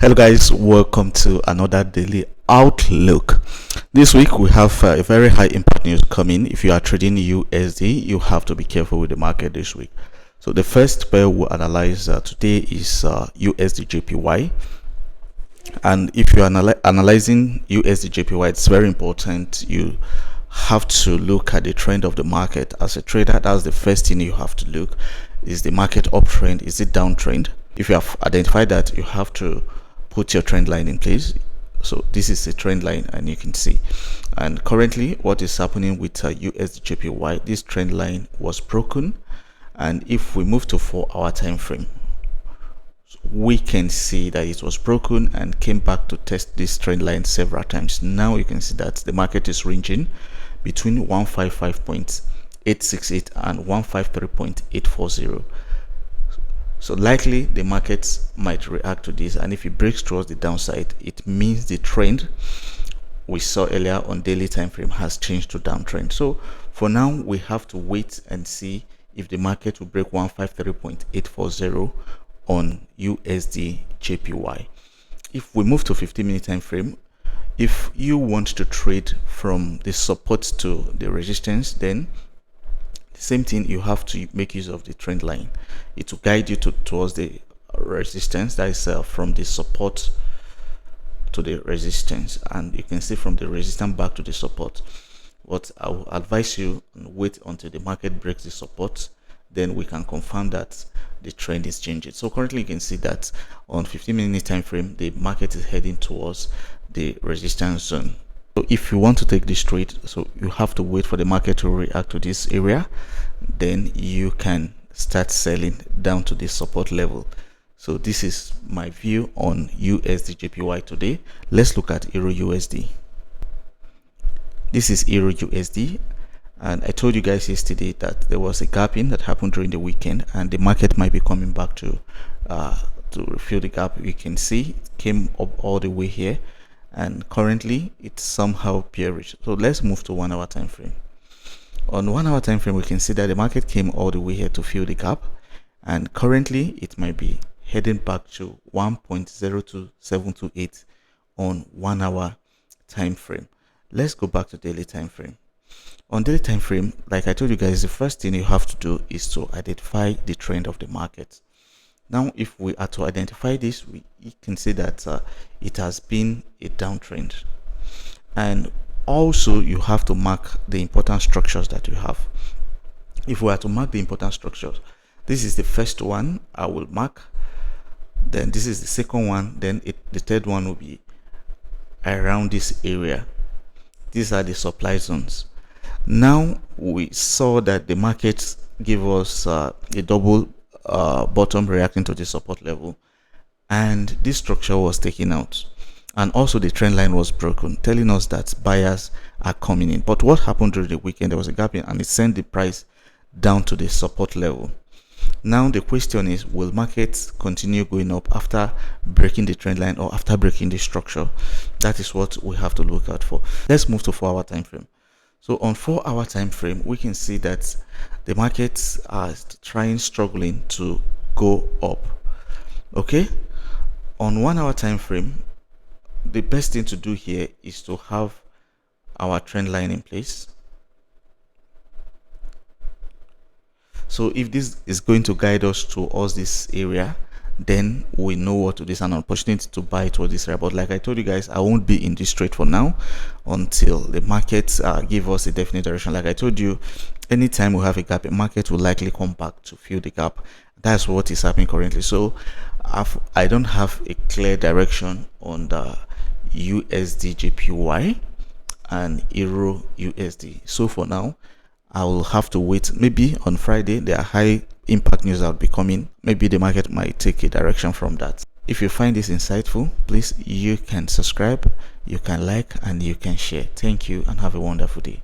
Hello guys, welcome to another daily outlook. This week we have a very high impact news coming. If you are trading USD, you have to be careful with the market this week. So the first pair we'll analyze today is USDJPY. And if you are analyzing USDJPY, it's very important you have to look at the trend of the market. As a trader, that's the first thing you have to look. Is the market uptrend? Is it downtrend? If you have identified that, you have to put your trend line in place. So this is a trend line, and you can see, and currently what is happening with USDJPY, this trend line was broken, and if we move to 4-hour time frame, we can see that it was broken and came back to test this trend line several times. Now you can see that the market is ranging between 155.868 and 153.840. So likely the markets might react to this, and if it breaks towards the downside, it means the trend we saw earlier on daily time frame has changed to downtrend. So for now, we have to wait and see if the market will break 153.840 on USDJPY. If we move to 15-minute time frame, if you want to trade from the support to the resistance, then same thing, you have to make use of the trend line. It will guide you towards the resistance, that is from the support to the resistance, and you can see from the resistance back to the support. But I will advise you wait until the market breaks the support, then we can confirm that the trend is changing. So currently you can see that on 15-minute time frame, the market is heading towards the resistance zone. So if you want to take this trade, so you have to wait for the market to react to this area, then you can start selling down to this support level. So this is my view on USDJPY today. Let's look at EURUSD. This is EURUSD, and I told you guys yesterday that there was a gap in that happened during the weekend, and the market might be coming back to refill the gap. You can see it came up all the way here, and currently it's somehow bearish. So let's move to 1-hour time frame. On 1-hour time frame, we can see that the market came all the way here to fill the gap, and currently it might be heading back to 1.02728 on 1-hour time frame. Let's go back to daily time frame. On daily time frame, like I told you guys, the first thing you have to do is to identify the trend of the market. Now, if we are to identify this, we can see that it has been a downtrend, and also you have to mark the important structures that you have. If we are to mark the important structures, this is the first one I will mark, then this is the second one, then the third one will be around this area. These are the supply zones. Now we saw that the market gave us a double bottom reacting to the support level, and this structure was taken out, and also the trend line was broken, telling us that buyers are coming in. But what happened during the weekend, there was a gap in, and it sent the price down to the support level. Now the question is, will markets continue going up after breaking the trend line or after breaking the structure? That is what we have to look out for. Let's move to 4-hour time frame. So on 4-hour time frame, we can see that the markets are struggling to go up. Okay, on 1-hour time frame, the best thing to do here is to have our trend line in place. So if this is going to guide us towards this area, then we know what to do. It's an opportunity to buy towards this area. But like I told you guys, I won't be in this trade for now until the markets give us a definite direction. Like I told you, anytime we have a gap, a market will likely come back to fill the gap. That's what is happening currently. So I don't have a clear direction on the USDJPY and EURUSD. So for now, I will have to wait. Maybe on Friday there are high impact news that will be coming. Maybe the market might take a direction from that. If you find this insightful, please, you can subscribe, you can like, and you can share. Thank you, and have a wonderful day.